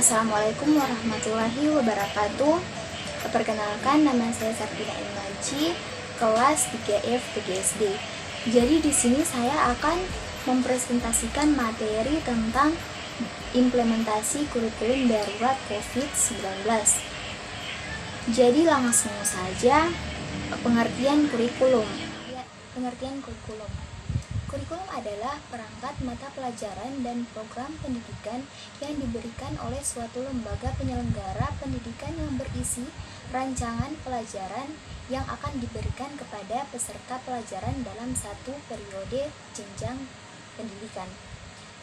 Assalamualaikum warahmatullahi wabarakatuh. Perkenalkan, nama saya Sartina Ilmaji, kelas 3F PGSD. Jadi di sini saya akan mempresentasikan materi tentang implementasi kurikulum darurat COVID-19. Jadi langsung saja pengertian kurikulum. Kurikulum adalah perangkat mata pelajaran dan program pendidikan yang diberikan oleh suatu lembaga penyelenggara pendidikan yang berisi rancangan pelajaran yang akan diberikan kepada peserta pelajaran dalam satu periode jenjang pendidikan.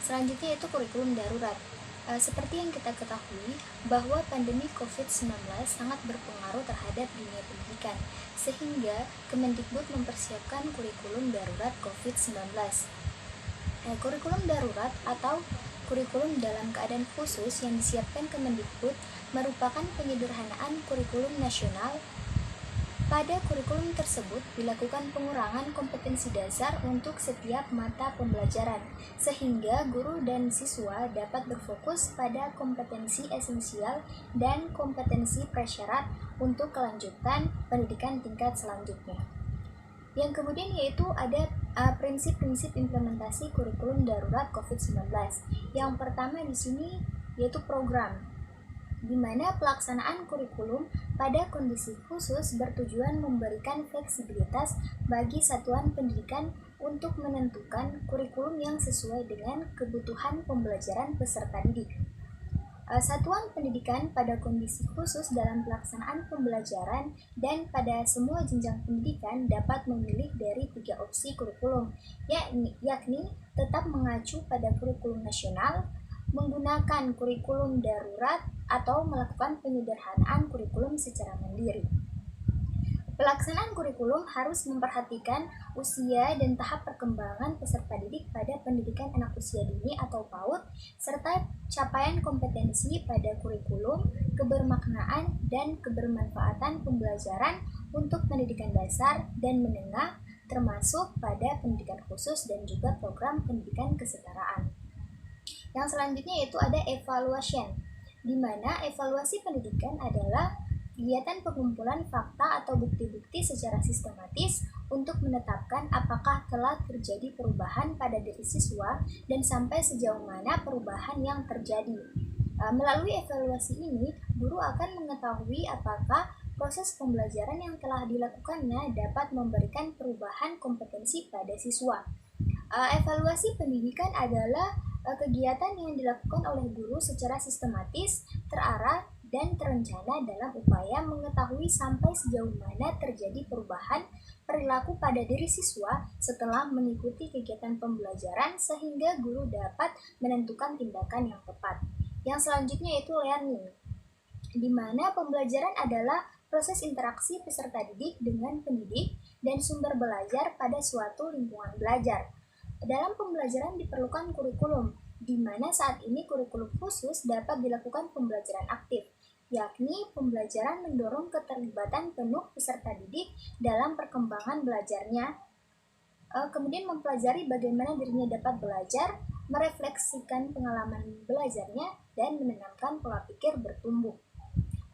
Selanjutnya itu kurikulum darurat. Seperti yang kita ketahui bahwa pandemi COVID-19 sangat berpengaruh terhadap dunia pendidikan, sehingga Kemendikbud mempersiapkan kurikulum darurat COVID-19. Kurikulum darurat atau kurikulum dalam keadaan khusus yang disiapkan Kemendikbud merupakan penyederhanaan kurikulum nasional. Pada kurikulum tersebut dilakukan pengurangan kompetensi dasar untuk setiap mata pembelajaran, sehingga guru dan siswa dapat berfokus pada kompetensi esensial dan kompetensi prasyarat untuk kelanjutan pendidikan tingkat selanjutnya. Yang kemudian yaitu ada prinsip-prinsip implementasi kurikulum darurat COVID-19. Yang pertama di sini yaitu program, di mana pelaksanaan kurikulum pada kondisi khusus bertujuan memberikan fleksibilitas bagi satuan pendidikan untuk menentukan kurikulum yang sesuai dengan kebutuhan pembelajaran peserta didik. Satuan pendidikan pada kondisi khusus dalam pelaksanaan pembelajaran dan pada semua jenjang pendidikan dapat memilih dari 3 opsi kurikulum, yakni tetap mengacu pada kurikulum nasional, menggunakan kurikulum darurat, atau melakukan penyederhanaan kurikulum secara mandiri. Pelaksanaan kurikulum harus memperhatikan usia dan tahap perkembangan peserta didik pada pendidikan anak usia dini atau PAUD, serta capaian kompetensi pada kurikulum, kebermaknaan, dan kebermanfaatan pembelajaran untuk pendidikan dasar dan menengah, termasuk pada pendidikan khusus dan juga program pendidikan kesetaraan. Yang selanjutnya yaitu ada evaluation, di mana evaluasi pendidikan adalah kegiatan pengumpulan fakta atau bukti-bukti secara sistematis untuk menetapkan apakah telah terjadi perubahan pada diri siswa dan sampai sejauh mana perubahan yang terjadi. Melalui evaluasi ini, guru akan mengetahui apakah proses pembelajaran yang telah dilakukannya dapat memberikan perubahan kompetensi pada siswa. Evaluasi pendidikan adalah kegiatan yang dilakukan oleh guru secara sistematis, terarah, dan terencana dalam upaya mengetahui sampai sejauh mana terjadi perubahan perilaku pada diri siswa setelah mengikuti kegiatan pembelajaran sehingga guru dapat menentukan tindakan yang tepat. Yang selanjutnya yaitu learning, di mana pembelajaran adalah proses interaksi peserta didik dengan pendidik dan sumber belajar pada suatu lingkungan belajar. Dalam pembelajaran diperlukan kurikulum, di mana saat ini kurikulum khusus dapat dilakukan pembelajaran aktif, yakni pembelajaran mendorong keterlibatan penuh peserta didik dalam perkembangan belajarnya, kemudian mempelajari bagaimana dirinya dapat belajar, merefleksikan pengalaman belajarnya, dan menanamkan pola pikir bertumbuh.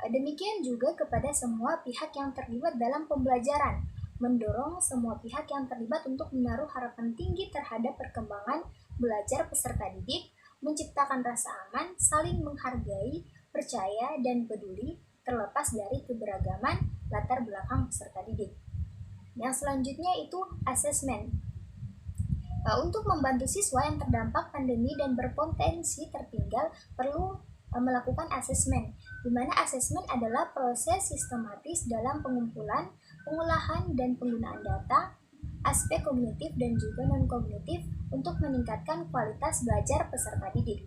Demikian juga kepada semua pihak yang terlibat dalam pembelajaran, mendorong semua pihak yang terlibat untuk menaruh harapan tinggi terhadap perkembangan belajar peserta didik, menciptakan rasa aman, saling menghargai, percaya, dan peduli terlepas dari keberagaman latar belakang peserta didik. Yang selanjutnya itu asesmen. Untuk membantu siswa yang terdampak pandemi dan berpotensi tertinggal perlu melakukan asesmen, di mana asesmen adalah proses sistematis dalam pengumpulan, pengolahan, dan penggunaan data, aspek kognitif dan juga non-kognitif untuk meningkatkan kualitas belajar peserta didik.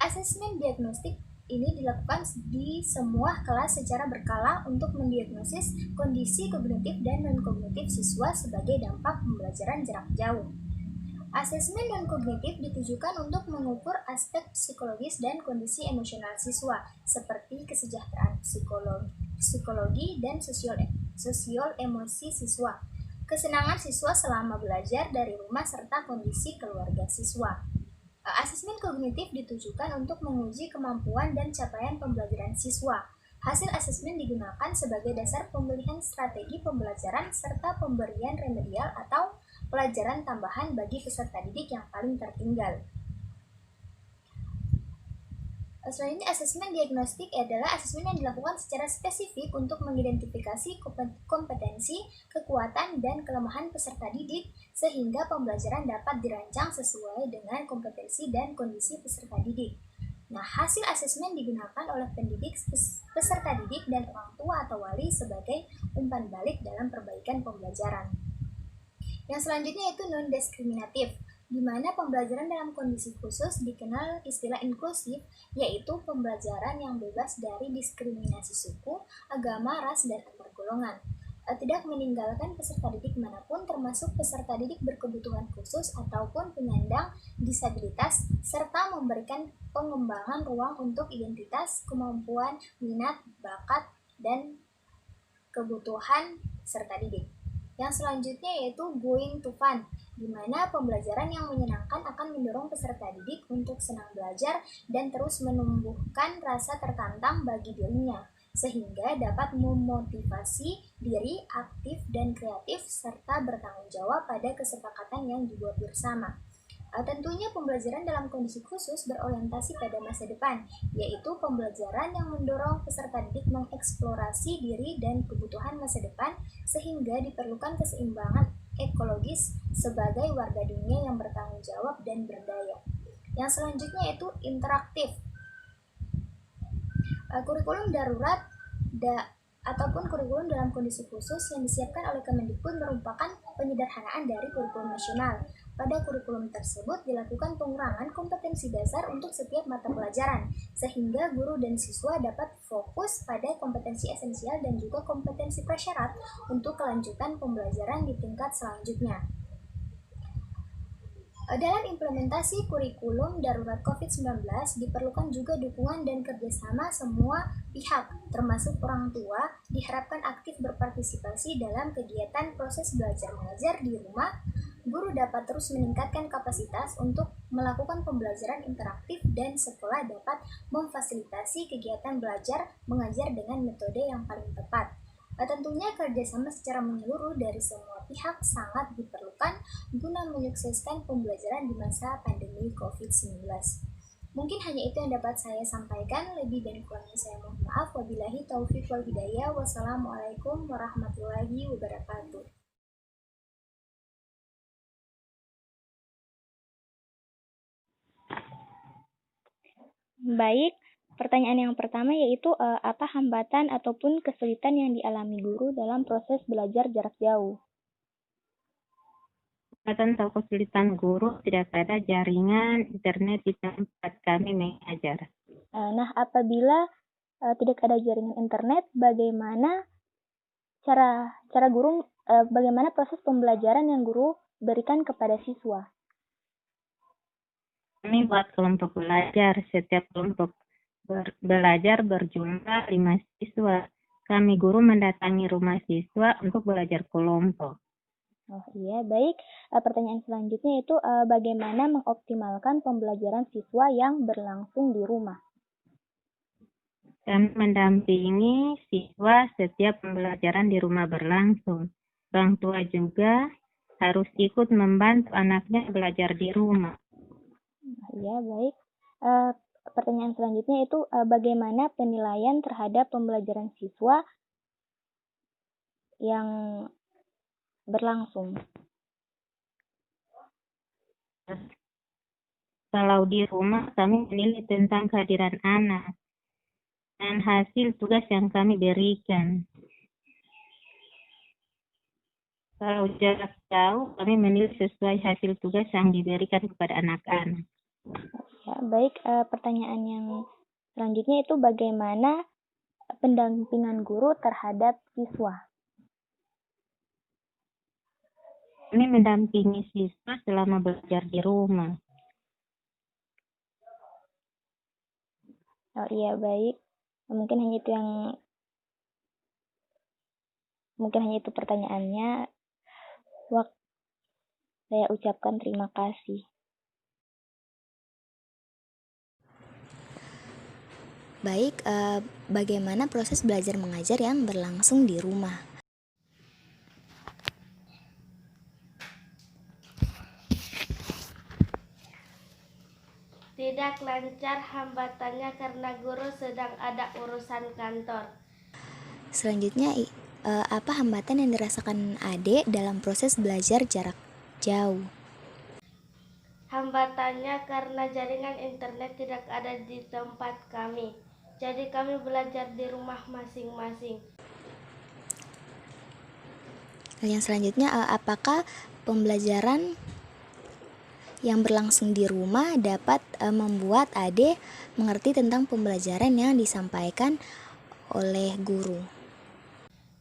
Asesmen diagnostik ini dilakukan di semua kelas secara berkala untuk mendiagnosis kondisi kognitif dan non-kognitif siswa sebagai dampak pembelajaran jarak jauh. Asesmen non-kognitif ditujukan untuk mengukur aspek psikologis dan kondisi emosional siswa, seperti kesejahteraan psikologi dan sosial emosi siswa, kesenangan siswa selama belajar dari rumah, serta kondisi keluarga siswa. Asesmen kognitif ditujukan untuk menguji kemampuan dan capaian pembelajaran siswa. Hasil asesmen digunakan sebagai dasar pemilihan strategi pembelajaran serta pemberian remedial atau pelajaran tambahan bagi peserta didik yang paling tertinggal. Selanjutnya, asesmen diagnostik adalah asesmen yang dilakukan secara spesifik untuk mengidentifikasi kompetensi, kekuatan, dan kelemahan peserta didik sehingga pembelajaran dapat dirancang sesuai dengan kompetensi dan kondisi peserta didik. Nah, hasil asesmen digunakan oleh pendidik, peserta didik, dan orang tua atau wali sebagai umpan balik dalam perbaikan pembelajaran. Yang selanjutnya itu non-diskriminatif, di mana pembelajaran dalam kondisi khusus dikenal istilah inklusif, yaitu pembelajaran yang bebas dari diskriminasi suku, agama, ras, dan antar golongan. Tidak meninggalkan peserta didik manapun termasuk peserta didik berkebutuhan khusus ataupun penyandang disabilitas, serta memberikan pengembangan ruang untuk identitas, kemampuan, minat, bakat, dan kebutuhan peserta didik. Yang selanjutnya yaitu going to fun, di mana pembelajaran yang menyenangkan akan mendorong peserta didik untuk senang belajar dan terus menumbuhkan rasa tertantang bagi dirinya, sehingga dapat memotivasi diri aktif dan kreatif serta bertanggung jawab pada kesepakatan yang dibuat bersama. Tentunya pembelajaran dalam kondisi khusus berorientasi pada masa depan, yaitu pembelajaran yang mendorong peserta didik mengeksplorasi diri dan kebutuhan masa depan sehingga diperlukan keseimbangan ekologis sebagai warga dunia yang bertanggung jawab dan berdaya. Yang selanjutnya yaitu interaktif. Kurikulum darurat ataupun kurikulum dalam kondisi khusus yang disiapkan oleh Kemendikbud merupakan penyederhanaan dari kurikulum nasional. Pada kurikulum tersebut dilakukan pengurangan kompetensi dasar untuk setiap mata pelajaran, sehingga guru dan siswa dapat fokus pada kompetensi esensial dan juga kompetensi prasyarat untuk kelanjutan pembelajaran di tingkat selanjutnya. Dalam implementasi kurikulum darurat COVID-19 diperlukan juga dukungan dan kerjasama semua pihak, termasuk orang tua, diharapkan aktif berpartisipasi dalam kegiatan proses belajar mengajar di rumah. Guru dapat terus meningkatkan kapasitas untuk melakukan pembelajaran interaktif dan sekolah dapat memfasilitasi kegiatan belajar mengajar dengan metode yang paling tepat. Tentunya kerjasama secara menyeluruh dari semua pihak sangat diperlukan guna menyukseskan pembelajaran di masa pandemi COVID-19. Mungkin hanya itu yang dapat saya sampaikan, lebih dan kurangnya saya mohon maaf. Wabillahi taufiq wal hidayah. Wassalamualaikum warahmatullahi wabarakatuh. Baik, pertanyaan yang pertama yaitu apa hambatan ataupun kesulitan yang dialami guru dalam proses belajar jarak jauh? Hambatan atau kesulitan guru tidak ada jaringan internet di tempat kami mengajar. Nah, apabila tidak ada jaringan internet, bagaimana cara guru, bagaimana proses pembelajaran yang guru berikan kepada siswa? Kami buat kelompok belajar. Setiap kelompok belajar berjumlah 5 siswa. Kami guru mendatangi rumah siswa untuk belajar kelompok. Oh iya, baik. Pertanyaan selanjutnya itu bagaimana mengoptimalkan pembelajaran siswa yang berlangsung di rumah? Kami mendampingi siswa setiap pembelajaran di rumah berlangsung. Orang tua juga harus ikut membantu anaknya belajar di rumah. Ya, baik. Pertanyaan selanjutnya itu bagaimana penilaian terhadap pembelajaran siswa yang berlangsung? Kalau di rumah kami menilai tentang kehadiran anak dan hasil tugas yang kami berikan. Kalau jarak jauh, kami menilai sesuai hasil tugas yang diberikan kepada anak-anak. Ya, baik. Pertanyaan yang selanjutnya itu bagaimana pendampingan guru terhadap siswa? Kami mendampingi siswa selama belajar di rumah. Oh iya, baik. Mungkin hanya itu pertanyaannya. Saya ucapkan terima kasih. Baik, bagaimana proses belajar mengajar yang berlangsung di rumah? Tidak lancar, hambatannya karena guru sedang ada urusan kantor. Selanjutnya, apa hambatan yang dirasakan Ade dalam proses belajar jarak jauh? Hambatannya karena jaringan internet tidak ada di tempat kami. Jadi kami belajar di rumah masing-masing. Yang selanjutnya, apakah pembelajaran yang berlangsung di rumah dapat membuat Ade mengerti tentang pembelajaran yang disampaikan oleh guru?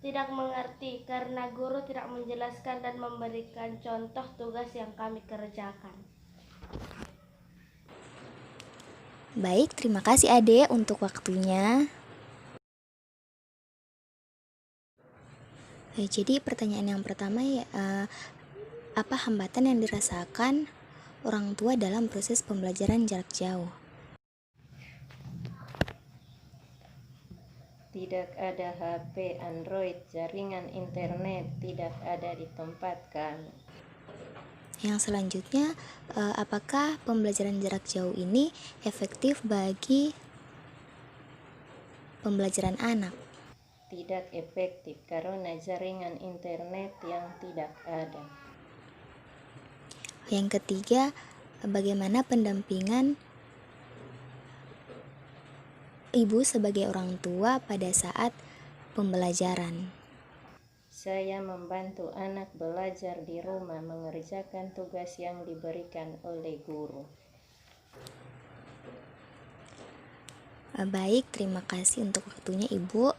Tidak mengerti karena guru tidak menjelaskan dan memberikan contoh tugas yang kami kerjakan. Baik, terima kasih Ade untuk waktunya. Jadi pertanyaan yang pertama ya, apa hambatan yang dirasakan orang tua dalam proses pembelajaran jarak jauh? Tidak ada HP Android, jaringan internet tidak ada di tempat kami. Yang selanjutnya, apakah pembelajaran jarak jauh ini efektif bagi pembelajaran anak? Tidak efektif karena jaringan internet yang tidak ada. Yang ketiga, bagaimana pendampingan ibu sebagai orang tua pada saat pembelajaran? Saya membantu anak belajar di rumah mengerjakan tugas yang diberikan oleh guru. Baik, terima kasih untuk waktunya Ibu.